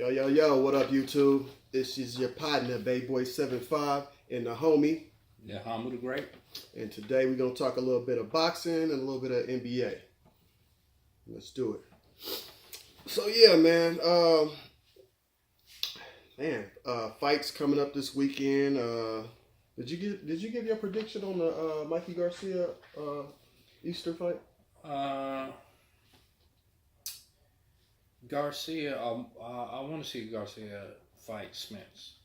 Yo, what up, YouTube? This is your partner, Bayboy75, and the homie. Yeah, Hamu the Great. And today we're going to talk a little bit of boxing and a little bit of NBA. Let's do it. So, yeah, man. Fights coming up this weekend. Did you give your prediction on the Mikey Garcia Easter fight? Garcia, I want to see Garcia fight Spence.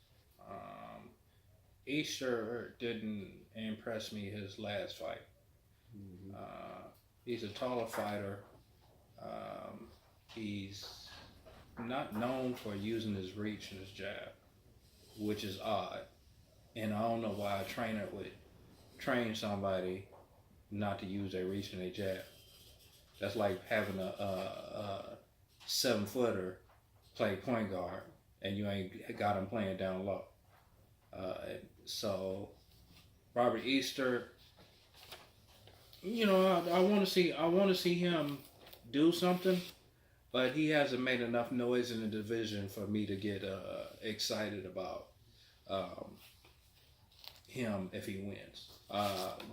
Easter didn't impress me his last fight. Mm-hmm. He's a taller fighter. He's not known for using his reach and his jab, which is odd. And I don't know why a trainer would train somebody not to use their reach and their jab. That's like having a 7-footer play point guard and you ain't got him playing down low. So Robert Easter, I want to see him do something, but he hasn't made enough noise in the division for me to get excited about him if he wins.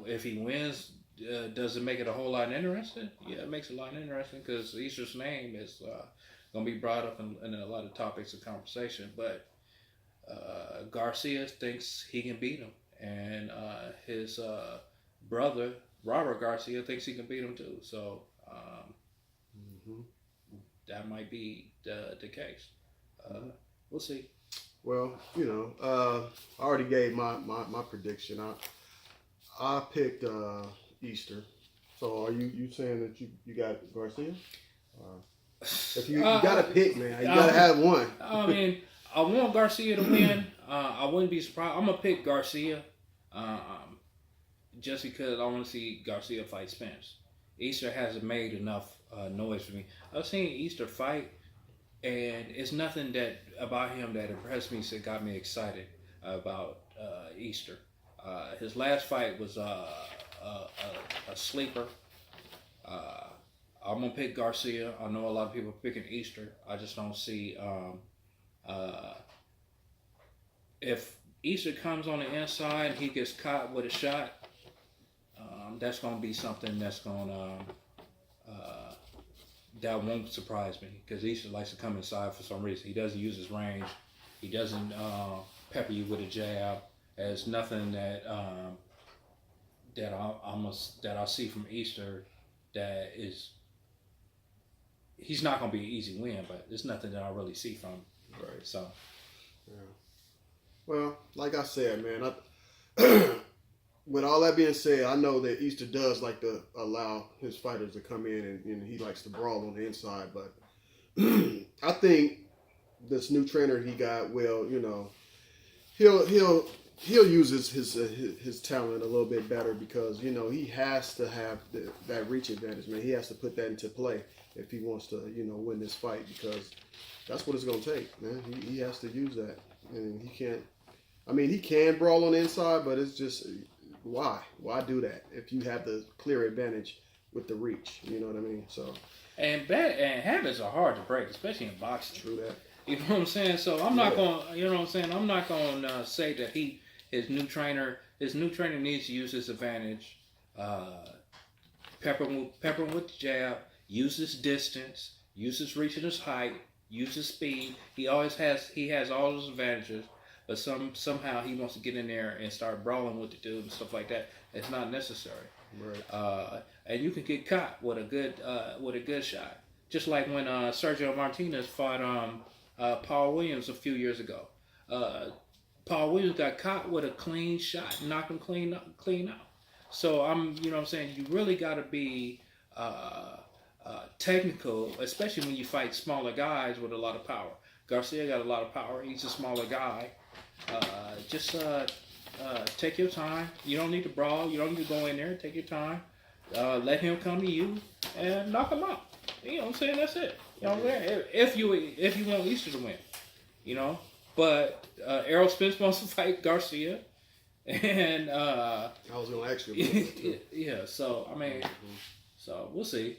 If he wins, does it make it a whole lot interesting? Yeah, it makes it a lot interesting because Easter's name is going to be brought up in a lot of topics of conversation. But Garcia thinks he can beat him, and his brother Robert Garcia thinks he can beat him too. So that might be the case. We'll see. Well, I already gave my prediction. I picked Easter. So are you saying that you got Garcia? If you got to pick, man, you got to have one. I mean, I want Garcia to win. I wouldn't be surprised. I'm gonna pick Garcia, just because I want to see Garcia fight Spence. Easter hasn't made enough noise for me. I've seen Easter fight, and it's nothing that about him that impressed me. So it got me excited about Easter. His last fight was a sleeper. I'm gonna pick Garcia. I know a lot of people are picking Easter. I just don't see if Easter comes on the inside and he gets caught with a shot. That's gonna be something that's gonna that won't surprise me because Easter likes to come inside for some reason. He doesn't use his range. He doesn't pepper you with a jab. There's nothing that I see from Easter that is. He's not gonna be an easy win, but there's nothing that I really see from him. Right. So. Yeah. Well, like I said, man, with all that being said, I know that Easter does like to allow his fighters to come in and he likes to brawl on the inside, but I think this new trainer he got, well, he'll use his talent a little bit better because he has to have that reach advantage, man. He has to put that into play if he wants to win this fight because that's what it's gonna take, man. He has to use that, and he can't. I mean, he can brawl on the inside, but it's just why do that if you have the clear advantage with the reach? You know what I mean? So and habits are hard to break, especially in boxing. True that. You know what I'm saying? So I'm not gonna, I'm not gonna say that his new trainer needs to use his advantage. Pepper him with the jab, use his distance, use his reach and his height, use his speed. He has all those advantages, but somehow he wants to get in there and start brawling with the dude and stuff like that. It's not necessary. Right. And you can get caught with a good shot, just like when Sergio Martinez fought Paul Williams a few years ago. Paul Williams got caught with a clean shot, knocked him clean out. So you really got to be technical, especially when you fight smaller guys with a lot of power. Garcia got a lot of power. He's a smaller guy. Just take your time. You don't need to brawl. You don't need to go in there. Take your time. Let him come to you and knock him out. You know what I'm saying? That's it. You know what I'm saying? If you want Easter to win, But Errol Spence wants to fight Garcia, and I was gonna ask you about that too. yeah. So I mean, so we'll see.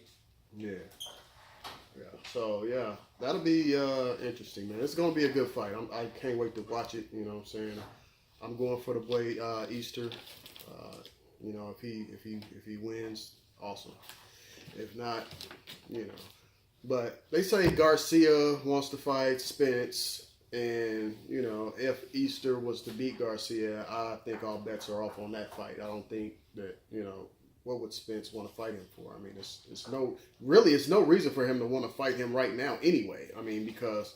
Yeah. Yeah. So yeah, that'll be interesting, man. It's gonna be a good fight. I can't wait to watch it. You know what I'm saying? I'm going for the boy Easter. You know, if he wins, awesome. If not, you know. But they say Garcia wants to fight Spence, and you know, if Easter was to beat Garcia, I think all bets are off on that fight. I don't think that, you know, what would Spence want to fight him for? I mean, it's no reason for him to want to fight him right now anyway. I mean, because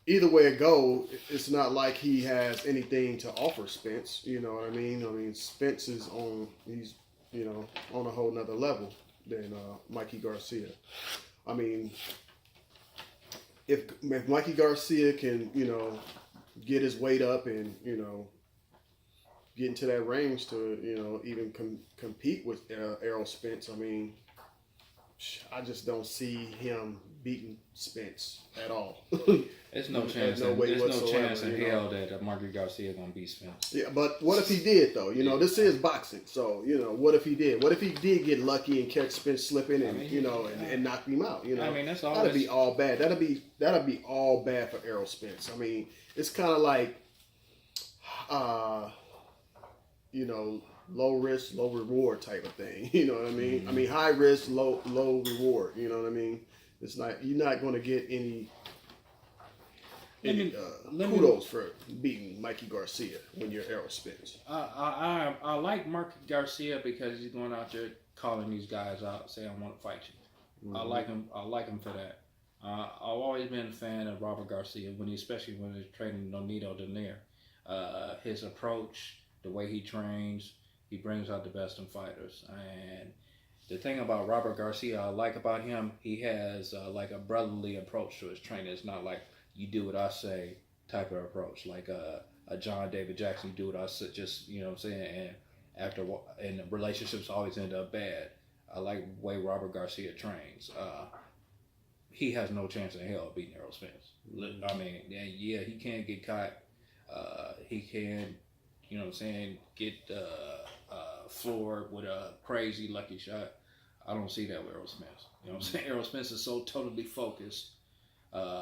either way it go, it's not like he has anything to offer Spence. You know what I mean? I mean, Spence is he's, you know, on a whole nother level than Mikey Garcia. I mean, if Mikey Garcia can, you know, get his weight up and, you know, get into that range to, you know, even compete with Errol Spence, I mean, I just don't see him beating Spence at all. There's no chance. No way There's no whatsoever, chance in you know. hell that Marky Garcia gonna beat Spence. Yeah, but what if he did though? You know, this is boxing, so you know, what if he did? What if he did get lucky and catch Spence slipping and you know and knock him out? You know, I mean, that's all. That'd be all bad. That'd be all bad for Errol Spence. I mean, it's kind of like, you know, low risk, low reward type of thing. You know what I mean? Mm-hmm. I mean, high risk, low reward. You know what I mean? It's not, you're not going to get any kudos for beating Mikey Garcia when you're Errol Spence. I like Marky Garcia because he's going out there calling these guys out, saying I want to fight you. Mm-hmm. I like him for that. I've always been a fan of Robert Garcia especially when he's training Nonito Donaire. His approach, the way he trains, he brings out the best in fighters. And the thing about Robert Garcia I like about him, he has like a brotherly approach to his training. It's not like you do what I say type of approach, like a John David Jackson, you do what I say, just, you know what I'm saying, and the relationships always end up bad. I like the way Robert Garcia trains. He has no chance in hell of beating Errol Spence. I mean, yeah, he can get caught. He can, you know what I'm saying, get floored with a crazy lucky shot. I don't see that with Errol Spence. You know what I'm saying? Errol Spence is so totally focused,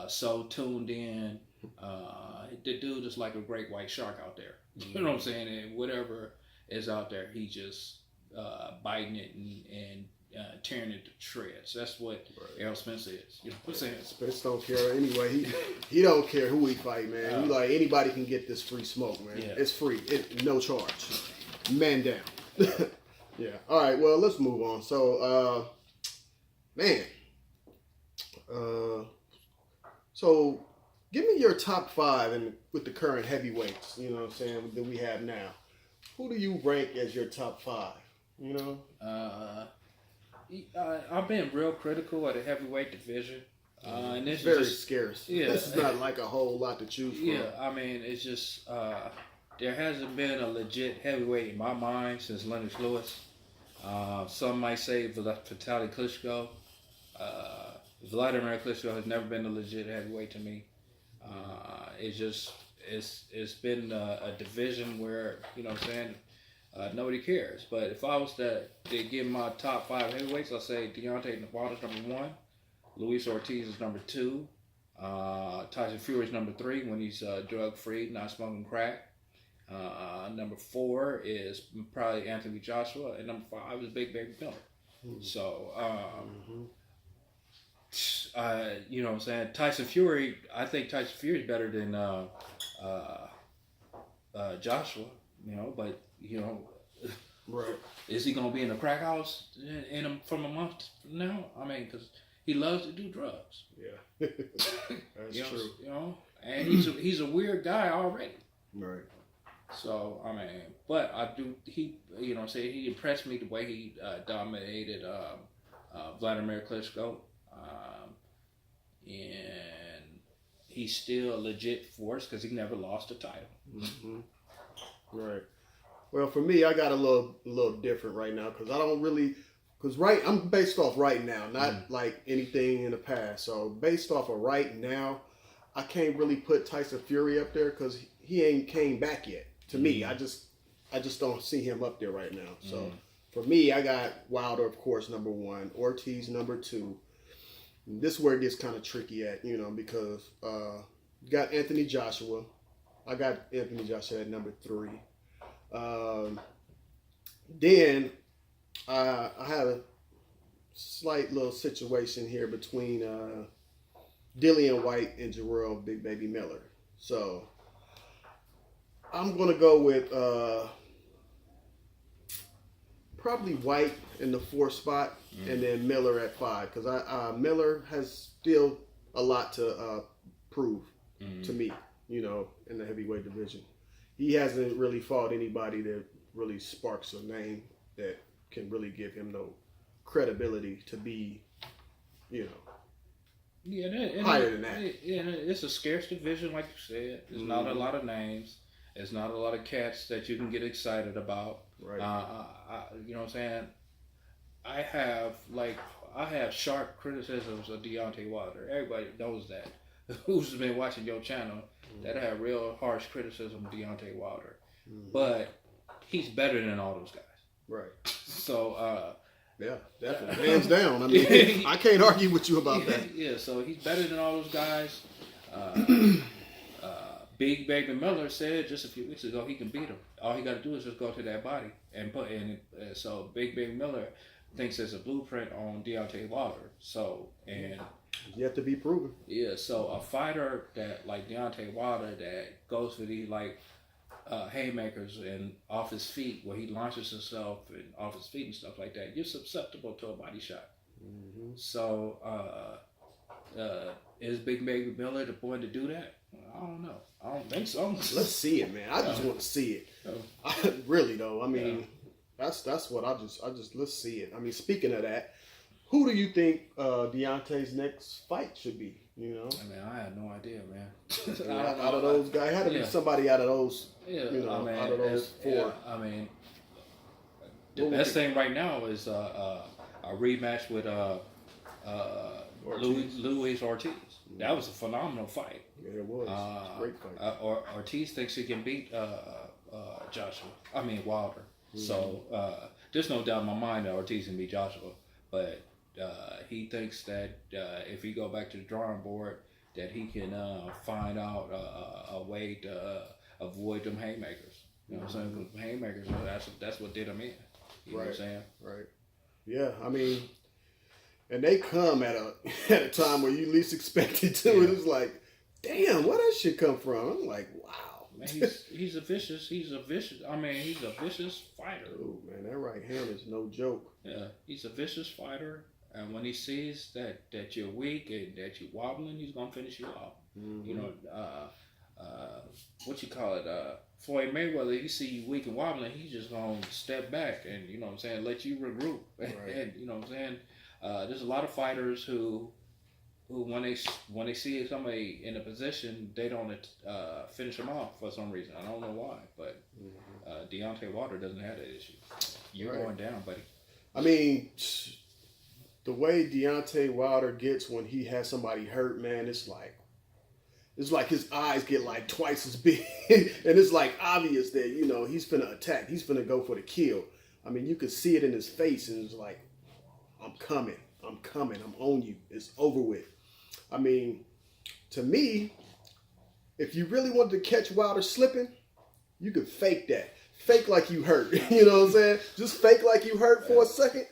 so tuned in. The dude is like a great white shark out there. You know what I'm saying? And whatever is out there, he just biting it and tearing it to shreds. That's what Errol Spence is. You know what I'm saying? Spence don't care anyway. He don't care who he fight, man. He like, anybody can get this free smoke, man. Yeah. It's free. No charge. Man down. Yeah. All right. Well, let's move on. So, man. So, give me your top 5 with the current heavyweights. You know what I'm saying, that we have now. Who do you rank as your top 5? You know. I've been real critical of the heavyweight division. And this very is just, scarce. Yeah, this is not like a whole lot to choose from. Yeah, I mean, it's just there hasn't been a legit heavyweight in my mind since Lennox Lewis. Some might say Vitaly Klitschko. Vladimir Klitschko has never been a legit heavyweight to me. It's been a division where, you know what I'm saying, nobody cares. But if I was to give my top 5 heavyweights, I'll say Deontay Wilder's number 1, Luis Ortiz is number 2, Tyson Fury's number 3 when he's drug free, not smoking crack. Number 4 is probably Anthony Joshua, and number 5 is Big Baby Miller. So, you know what I'm saying? Tyson Fury, I think Tyson Fury is better than Joshua, you know, but, you know, right. Is he going to be in a crack house from a month now? I mean, because he loves to do drugs. Yeah. That's true. You know, and he's a weird guy already. Right. So, I mean, but you know what I'm saying, he impressed me the way he dominated Vladimir Klitschko. And he's still a legit force because he never lost a title. Mm-hmm. Right. Well, for me, I got a little different right now because I don't really, I'm based off right now, not like anything in the past. So based off of right now, I can't really put Tyson Fury up there because he ain't came back yet. To me, I just don't see him up there right now. So for me, I got Wilder, of course, number 1, Ortiz number 2. this is where it gets kind of tricky at, because you got Anthony Joshua. I got Anthony Joshua at number 3. Then I had a slight little situation here between Dillian White and Jarrell Big Baby Miller. So I'm going to go with probably White in the 4th spot, and then Miller at 5, because Miller has still a lot to prove to me, in the heavyweight division. He hasn't really fought anybody that really sparks a name that can really give him no credibility to be, higher than that. It's a scarce division, like you said. There's not a lot of names. There's not a lot of cats that you can get excited about. Right. You know what I'm saying? I have sharp criticisms of Deontay Wilder. Everybody knows that. Who's been watching your channel, that I have real harsh criticism of Deontay Wilder. But he's better than all those guys. Right. So, yeah, definitely. Hands down. I mean, I can't argue with you about that. Yeah, so he's better than all those guys. Big Baby Miller said just a few weeks ago he can beat him. All he got to do is just go to that body and put in. So Big Baby Miller thinks there's a blueprint on Deontay Wilder. So, and yet to be proven. Yeah, so a fighter that like Deontay Wilder that goes for these like haymakers and off his feet, where he launches himself and off his feet and stuff like that, you're susceptible to a body shot. So is Big Baby Miller the boy to do that? I don't know. I don't think so. Let's see it, man. I just want to see it. Really though. I mean, that's what I just let's see it. I mean, speaking of that, who do you think Deontay's next fight should be? I mean, I have no idea, man. out of those guys, it had to be somebody out of those. Out of those 4. Yeah, I mean, the best thing right now is a rematch with Luis Ortiz. That was a phenomenal fight. Yeah, it was. A great fight. Ortiz thinks he can beat Wilder. So there's no doubt in my mind that Ortiz can beat Joshua. But he thinks that if he go back to the drawing board, that he can find out a way to avoid them haymakers. You know what I'm saying? 'Cause haymakers, that's what did him in. You know what I'm saying? Right. Yeah, I mean, and they come at a time where you least expect it to. Yeah. It's like, damn, where that shit come from? I'm like, wow. Man, he's a vicious fighter. Oh man, that right hand is no joke. Yeah, he's a vicious fighter, and when he sees that you're weak and that you're wobbling, he's gonna finish you off. Floyd Mayweather, he see you weak and wobbling, he's just gonna step back and let you regroup. Right. And you know what I'm saying? There's a lot of fighters who when they see somebody in a position, they don't finish them off for some reason. I don't know why, but Deontay Wilder doesn't have that issue. You're going down, buddy. I mean, the way Deontay Wilder gets when he has somebody hurt, man, it's like his eyes get like twice as big, and it's like obvious that he's finna attack, he's finna go for the kill. I mean, you could see it in his face, and it's like, I'm coming, I'm on you, it's over with. I mean, to me, if you really wanted to catch Wilder slipping, you could fake that. Fake like you hurt. You know what I'm saying? Just fake like you hurt for a second.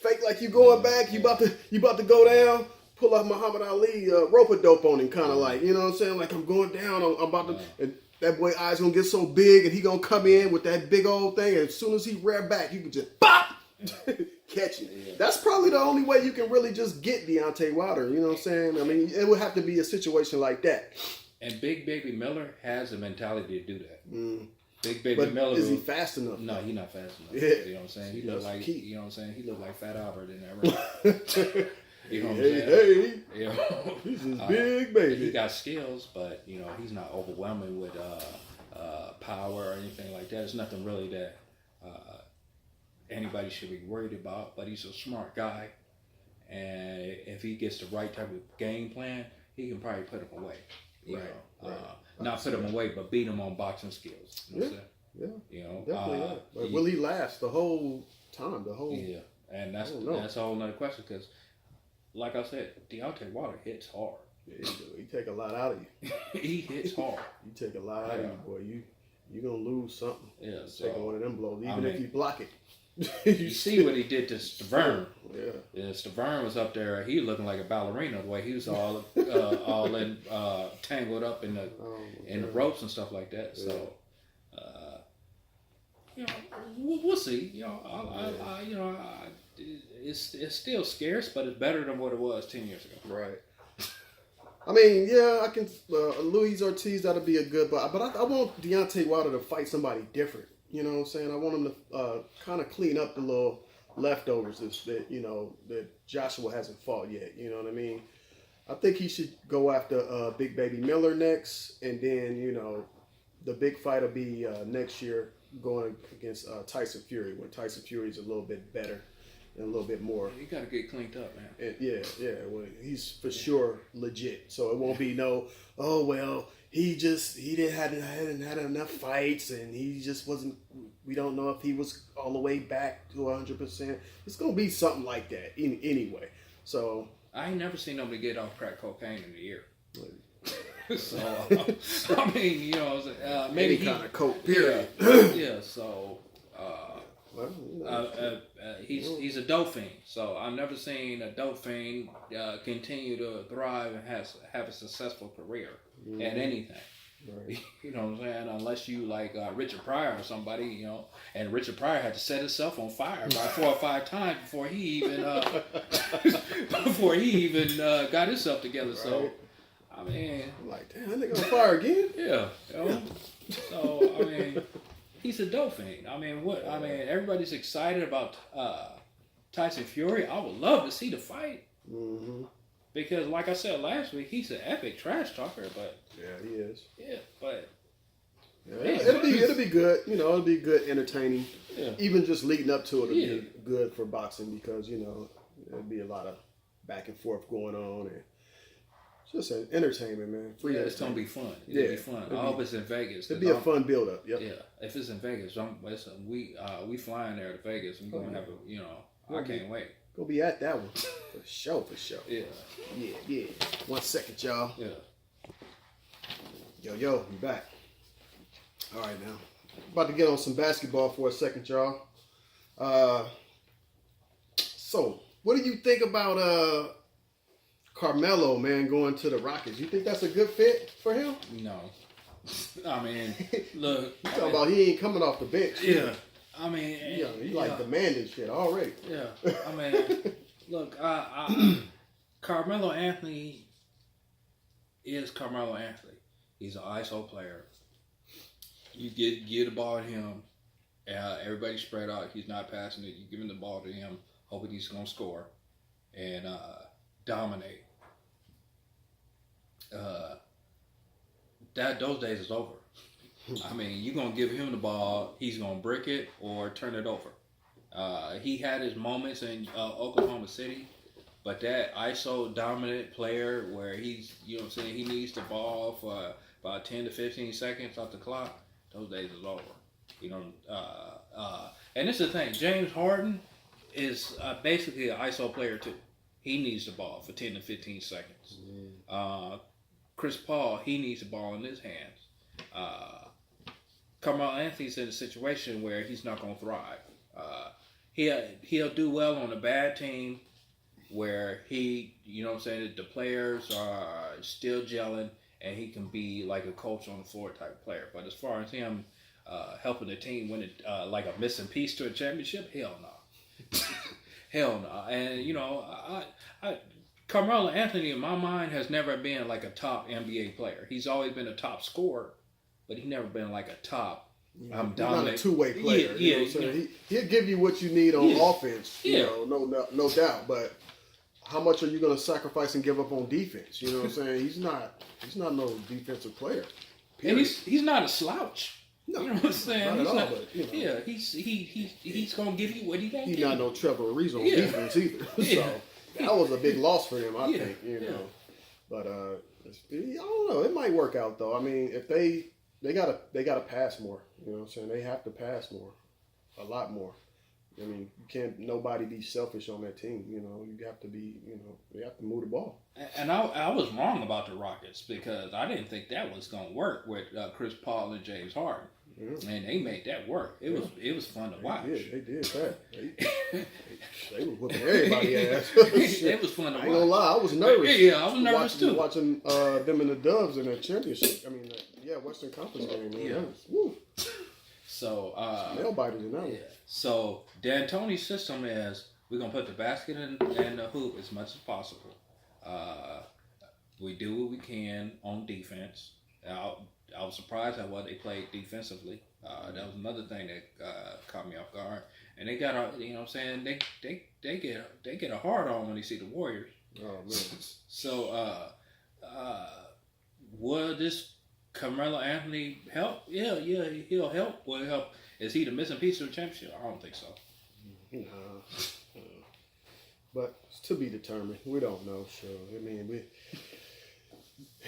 Fake like you going back. You about to go down. Pull off Muhammad Ali rope-a-dope on him, kind of like, you know what I'm saying? Like, I'm going down. I'm about to. And that boy eyes gonna get so big, and he gonna come in with that big old thing. And as soon as he rear back, you can just pop. Catch it. Yeah. That's probably the only way you can really just get Deontay Wilder. You know what I'm saying? I mean, it would have to be a situation like that. And Big Baby Miller has the mentality to do that. Big Baby Miller. Is he fast enough? No, he's not fast enough. Yeah. You know what I'm saying? He look like you know what I'm saying? He looked like Fat Albert in that ring. You know what I'm saying? Hey. You know? He's his big baby. He got skills, but he's not overwhelming with power or anything like that. There's nothing really that anybody should be worried about, but he's a smart guy, and if he gets the right type of game plan, he can probably put him away. Not put him away, but beat him on boxing skills. You know definitely. But will he last the whole time? And that's a whole nother question, because like I said, Deontay Wilder hits hard. Yeah, he take a lot out of you. He hits hard. You take a lot out of you, boy. You gonna lose something. Yeah, Taking one of them blows, even if you block it. you see what he did to Stavern. Yeah. Stavern was up there. He looking like a ballerina the way he was all in tangled up in the ropes and stuff like that. Yeah. So, we'll see. It's still scarce, but it's better than what it was 10 years ago. Right. I mean, yeah, I can. Luis Ortiz, that'll be a good, but I want Deontay Wilder to fight somebody different. You know what I'm saying? I want him to kind of clean up the little leftovers that Joshua hasn't fought yet. You know what I mean? I think he should go after Big Baby Miller next, and then the big fight will be next year going against Tyson Fury, when Tyson Fury's a little bit better and a little bit more. You gotta get cleaned up, man. And well, he's for sure legit. So it won't be he hadn't had enough fights and he just wasn't. We don't know if he was all the way back to 100%. It's gonna be something like that anyway. So I ain't never seen nobody get off crack cocaine in a year. So I mean, maybe any kind of coke, period. Yeah. So. He's a dope fiend, so I've never seen a dope fiend continue to thrive and have a successful career at anything. Right. You know what I'm saying? Unless you like Richard Pryor or somebody, and Richard Pryor had to set himself on fire about 4 or 5 times before he even got himself together. Right. So I mean, I'm like, damn, that nigga on fire again? Yeah. So I mean. He's a dope fiend. I mean, everybody's excited about Tyson Fury. I would love to see the fight. Mm-hmm. Because, like I said last week, he's an epic trash talker. But yeah, he is. Yeah, but it'll be good. It'll be good, entertaining. Yeah. Even just leading up to it will be good for boxing because there'll be a lot of back and forth going on and. Just an entertainment, man. Free it's gonna be fun. It'll be fun. I hope it's in Vegas. It'll be a fun build up. Yep. Yeah, if it's in Vegas, we flying there to Vegas. We're gonna have I can't wait. Gonna be at that one for sure. Yeah. 1 second, y'all. Yeah. Yo, we back. All right, now about to get on some basketball for a second, y'all. So what do you think about Carmelo, man, going to the Rockets? You think that's a good fit for him? No. I mean, look. You talking about he ain't coming off the bench. Yeah. I mean. He like demanding shit already. Yeah. I mean, look, Carmelo Anthony is Carmelo Anthony. He's an ISO player. You get the ball to him. Everybody spread out. He's not passing it. You giving the ball to him, hoping he's going to score. And dominate. Those days is over. I mean, you're gonna give him the ball, he's gonna brick it or turn it over. He had his moments in Oklahoma City, but that ISO dominant player where he's, he needs the ball for about 10 to 15 seconds off the clock. Those days is over. And this is the thing. James Harden is basically an ISO player too. He needs the ball for 10 to 15 seconds. Chris Paul, he needs the ball in his hands. Carmelo Anthony's in a situation where he's not going to thrive. He'll do well on a bad team where the players are still gelling and he can be like a coach on the floor type player. But as far as him helping the team win it, like a missing piece to a championship, hell no. Hell no. And, Carmelo Anthony, in my mind, has never been like a top NBA player. He's always been a top scorer, but he's never been like a top dominant. Not a two-way player. He'll give you what you need on offense, no doubt. But how much are you going to sacrifice and give up on defense? You know what I'm saying? He's not no defensive player. Period. And he's not a slouch. No, you know what I'm saying? Not at all, but he's gonna give you what he got. He's not no Trevor Ariza on defense either. So that was a big loss for him, I think. But I don't know. It might work out though. I mean, if they gotta pass more. You know what I'm saying? They have to pass more, a lot more. I mean, you can't nobody be selfish on that team. You know, you have to be. You know, you have to move the ball. And I was wrong about the Rockets because I didn't think that was going to work with Chris Paul and James Harden. Yeah. And they made that work. It was fun to watch. They did that. They were whooping everybody's ass. It was fun to watch. I ain't gonna lie, I was nervous. Yeah, I was nervous too. Watching them and the Dubs in that championship. I mean, Western Conference game. Man. Yeah. Woo. So nail biters in that one. So D'Antoni's system is we're gonna put the basket in the hoop as much as possible. We do what we can on defense. I was surprised at what they played defensively. That was another thing that caught me off guard. And they got a, you know what I'm saying, they get a hard on when they see the Warriors. Oh man. So will this Carmelo Anthony help? Yeah, he'll help. Will he help? Is he the missing piece of the championship? I don't think so. But it's to be determined. We don't know. So I mean,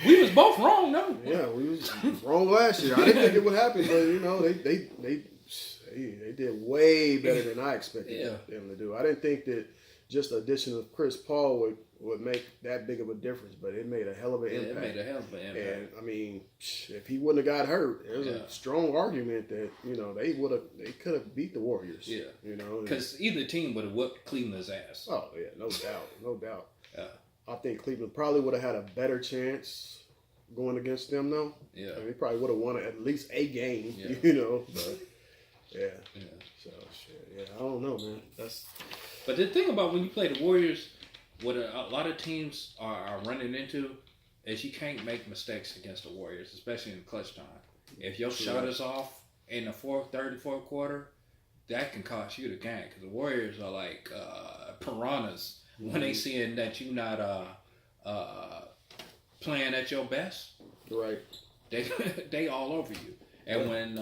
we was both wrong, no? Yeah, we was wrong last year. I didn't think it would happen, but you know, they did way better than I expected them to do. I didn't think that just the addition of Chris Paul would make that big of a difference, but it made a hell of an impact. It made a hell of an impact. And I mean, if he wouldn't have got hurt, there's a strong argument that they could have beat the Warriors. Yeah, you know, because either team would have whooped Cleveland's ass. Oh yeah, no doubt. Yeah. I think Cleveland probably would have had a better chance going against them, though. Yeah. I mean, they probably would have won at least a game, you know. But, yeah. So, shit. Yeah, I don't know, man. But the thing about when you play the Warriors, what a lot of teams are running into is you can't make mistakes against the Warriors, especially in clutch time. If your shot is off in the third and fourth quarter, that can cost you the game because the Warriors are like piranhas. When they seeing that you not playing at your best, right? They all over you. And when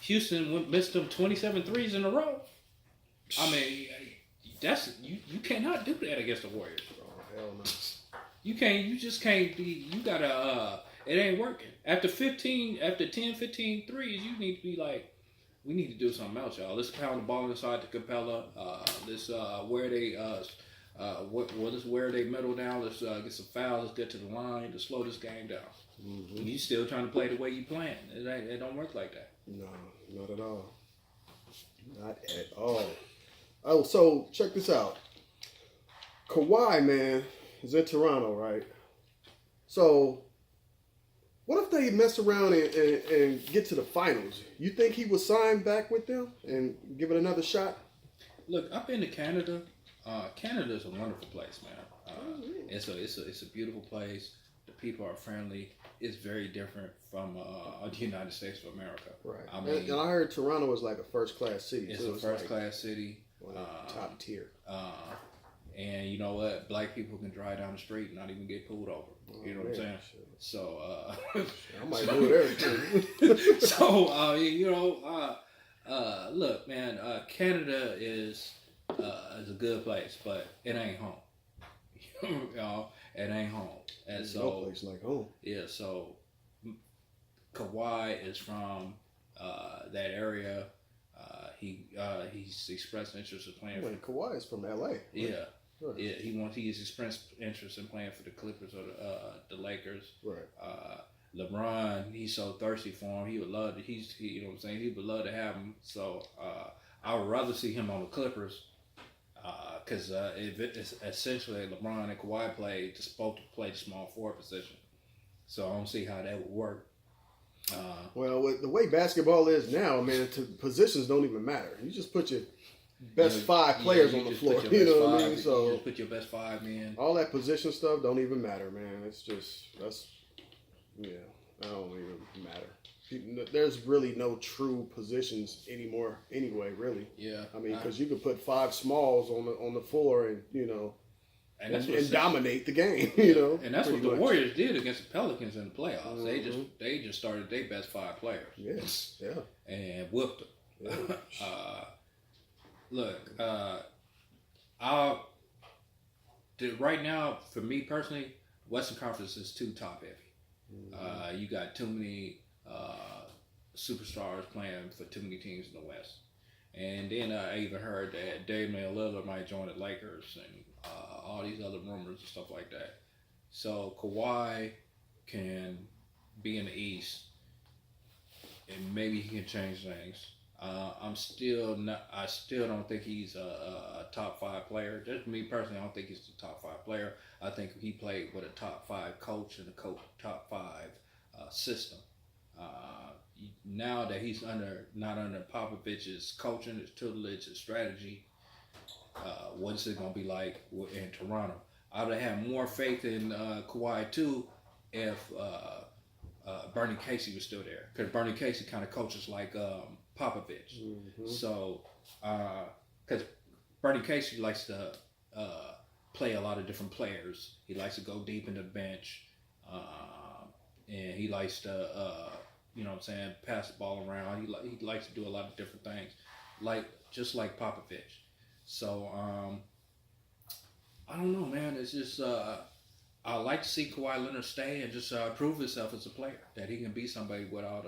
Houston missed them 27 threes in a row, I mean, that's you cannot do that against the Warriors. Oh hell no! You can't. You just can't be. You gotta. It ain't working. After 10, 15 threes, you need to be like, we need to do something else, y'all. Let's pound the ball inside the Capella. Let's wear they metal down. Let's get some fouls. Let's get to the line to slow this game down. Mm-hmm. You still trying to play the way you playing. It don't work like that. No, not at all. Not at all. Oh, so check this out. Kawhi, man, is in Toronto, right? So what if they mess around and get to the finals? You think he would sign back with them and give it another shot? Look, I've been to Canada. Canada's a wonderful place, man. It's a beautiful place. The people are friendly. It's very different from the United States of America. Right. I mean, and I heard Toronto is like a first-class city. It's a first-class city. Top tier. And you know what? Black people can drive down the street and not even get pulled over. You know what I'm saying? Shit. So I might do it there. So you know, look, man, Canada is a good place, but it ain't home. You know, it ain't home. And there's so no place like home. Yeah, so Kawhi is from that area. He's expressed interest in playing. Wait, Kawhi is from LA. Right? Yeah. Right. Yeah, he's expressed interest in playing for the Clippers or the Lakers. Right. LeBron, he's so thirsty for him. He would love to. You know what I'm saying. He would love to have him. So I would rather see him on the Clippers because it's essentially LeBron and Kawhi both play the small forward position. So I don't see how that would work. Well, with the way basketball is now, man, positions don't even matter. You just put your best five players on the floor. You know what I mean? So you just put your best five in. All that position stuff don't even matter, man. It's just that don't even matter. There's really no true positions anymore, anyway. Really. Yeah. I mean, because you could put five smalls on the floor, and you know. And dominate the game, you know. And that's what the Warriors did against the Pelicans in the playoffs. Mm-hmm. They just started their best five players. Yes, yeah. And whooped them. Yeah. Look, right now, for me personally, Western Conference is too top heavy. Mm-hmm. You got too many superstars playing for too many teams in the West. And then I even heard that Damian Lillard might join the Lakers and all these other rumors and stuff like that. So Kawhi can be in the East, and maybe he can change things. I'm still not. I still don't think he's a top 5 player. Just me personally, I don't think he's the top 5 player. I think he played with a top 5 coach and a top 5 system. Now that he's not under Popovich's coaching, his tutelage, his strategy, what's it gonna be like in Toronto? I would have more faith in Kawhi too if Bernie Casey was still there, because Bernie Casey kind of coaches like Popovich. Mm-hmm. So, because Bernie Casey likes to play a lot of different players. He likes to go deep in the bench, and he likes to, pass the ball around. He likes to do a lot of different things, just like Popovich. So, I don't know, man. It's just I like to see Kawhi Leonard stay and just prove himself as a player, that he can be somebody without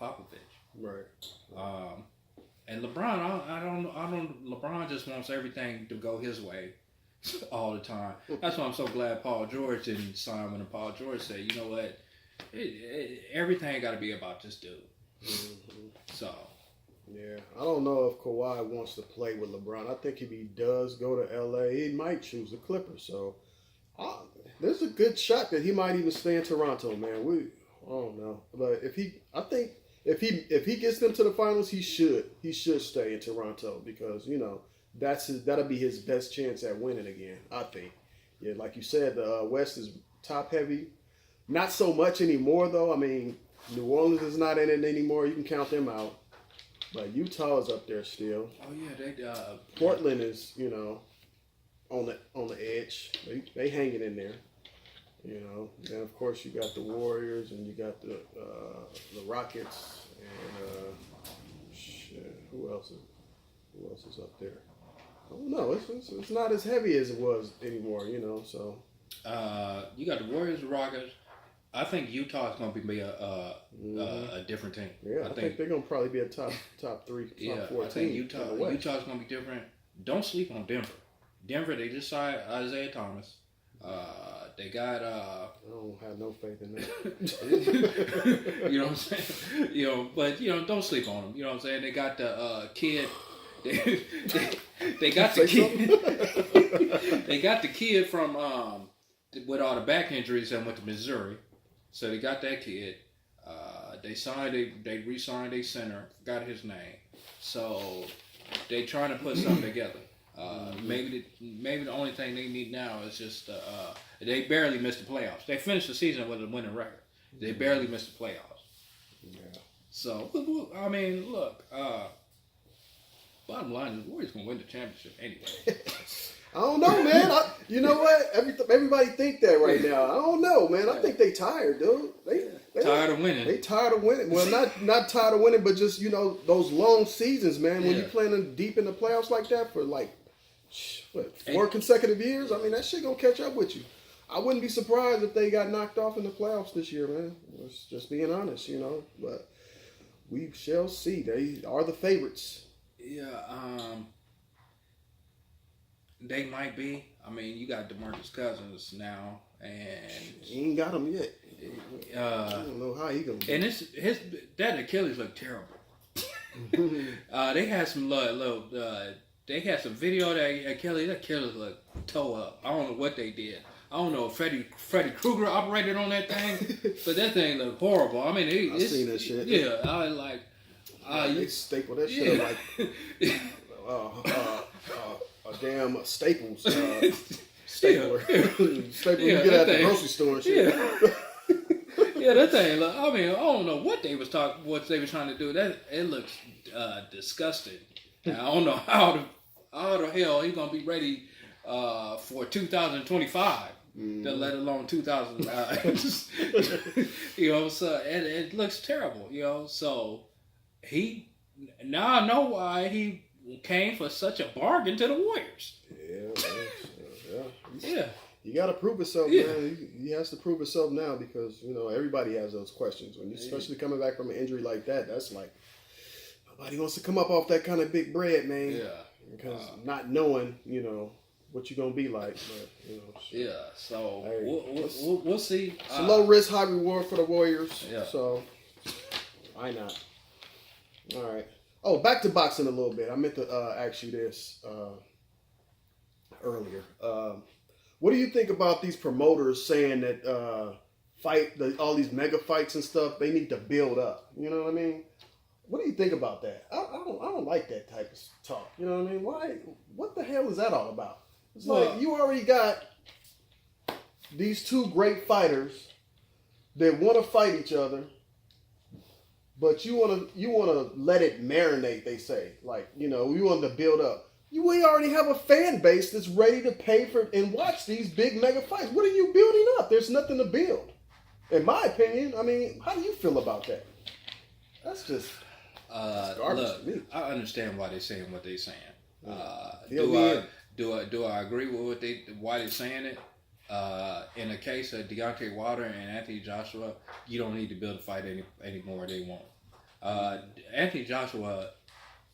Popovich. Right. And LeBron, I don't. LeBron just wants everything to go his way all the time. That's why I'm so glad Paul George didn't sign when Paul George said, you know what, everything got to be about this dude. Mm-hmm. So. Yeah, I don't know if Kawhi wants to play with LeBron. I think if he does go to LA, he might choose the Clippers. So there's a good shot that he might even stay in Toronto, man. I don't know, but I think if he gets them to the finals, he should stay in Toronto, because that'll be his best chance at winning again. I think. Yeah, like you said, the West is top heavy. Not so much anymore though. I mean, New Orleans is not in it anymore. You can count them out. But Utah is up there still. Oh yeah, Portland is on the edge. They hanging in there. And of course you got the Warriors and you got the Rockets and who else is up there? I don't know. It's not as heavy as it was anymore. So. You got the Warriors, the Rockets. I think Utah is going to be a different team. Yeah, I think they're going to probably be a top 3, top 4 I think Utah's going to be different. Don't sleep on Denver. Denver, they just signed Isaiah Thomas. They got. I don't have no faith in that. You know what I'm saying? But don't sleep on them. You know what I'm saying? They got the kid. They got the kid. They got the kid from with all the back injuries and went to Missouri. So they got that kid. They re-signed a center. Forgot his name. So they trying to put something together. Maybe the only thing they need now is just they barely missed the playoffs. They finished the season with a winning record. They barely missed the playoffs. Yeah. So I mean, look. Bottom line is, the Warriors gonna win the championship anyway. I don't know, man. You know what? Everybody think that right now. I don't know, man. I think they tired, dude. They tired of winning. They tired of winning. Well, not tired of winning, but just those long seasons, man. When you playing deep in the playoffs like that for 4 consecutive years, I mean that shit gonna catch up with you. I wouldn't be surprised if they got knocked off in the playoffs this year, man. Just being honest, But we shall see. They are the favorites. Yeah. They might be. I mean, you got DeMarcus Cousins now, and he ain't got him yet. I don't know how he gonna do. And that Achilles looked terrible. They had some little they had some video that Achilles looked toe up. I don't know what they did. I don't know if Freddy Krueger operated on that thing, but that thing looked horrible. I mean, I seen that shit. Yeah, I was like, they stapled that shit like a damn Staples stapler. Stapler you get at the grocery store and shit. Yeah, that thing. I mean, I don't know what they was trying to do. That it looks disgusting. And I don't know how the hell he's gonna be ready for 2025. Let alone 2000. So it looks terrible. So now I know why he came for such a bargain to the Warriors. Yeah. You got to prove yourself, man. He has to prove himself now because everybody has those questions. When especially coming back from an injury like that, that's like, nobody wants to come up off that kind of big bread, man. Yeah. Because not knowing, you know, what you're gonna be like, but you know. Shit. Yeah. So Hey, we'll see. It's a low risk, high reward for the Warriors. Yeah. So why not? All right. Oh, back to boxing a little bit. I meant to ask you this earlier. What do you think about these promoters saying that all these mega fights and stuff, they need to build up? You know what I mean? What do you think about that? I don't like that type of talk. You know what I mean? Why? What the hell is that all about? It's like you already got these two great fighters that want to fight each other, but you want to let it marinate. They say, like, you know, you want to build up. We already have a fan base that's ready to pay for and watch these big mega fights. What are you building up? There's nothing to build, in my opinion. I mean, how do you feel about that? That's just. Look, I understand why they're saying what they're saying. Do I agree with why they're saying it? In the case of Deontay Wilder and Anthony Joshua, you don't need to build a fight anymore. They won't. Anthony Joshua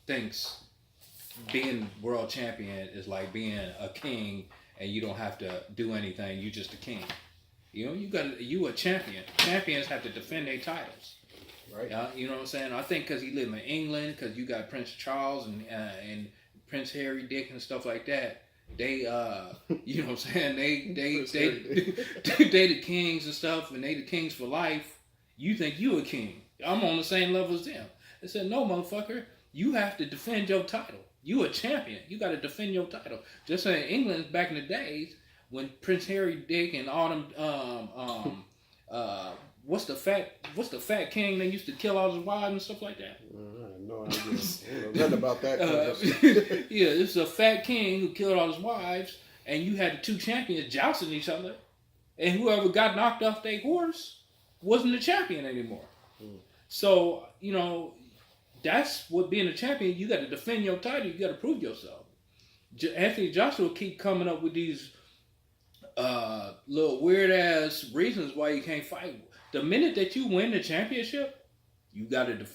thinks being world champion is like being a king, and you don't have to do anything. You just a king. You know, you a champion. Champions have to defend their titles. Right. You know what I'm saying? I think because he lived in England, because you got Prince Charles and Prince Harry, Dick, and stuff like that. They, you know what I'm saying? They the kings and stuff, and they the kings for life. You think you a king? I'm on the same level as them. They said, no, motherfucker, you have to defend your title. You a champion. You got to defend your title. Just like in England back in the days when Prince Harry, Dick, and all them, what's the fat king that used to kill all his wives and stuff like that? I have no idea. Nothing about that. Yeah, it's a fat king who killed all his wives, and you had the two champions jousting each other, and whoever got knocked off their horse wasn't the champion anymore. So, you know, that's what being a champion. You got to defend your title. You got to prove yourself. Anthony Joshua keep coming up with these little weird ass reasons why you can't fight. The minute that you win the championship, you got to defend.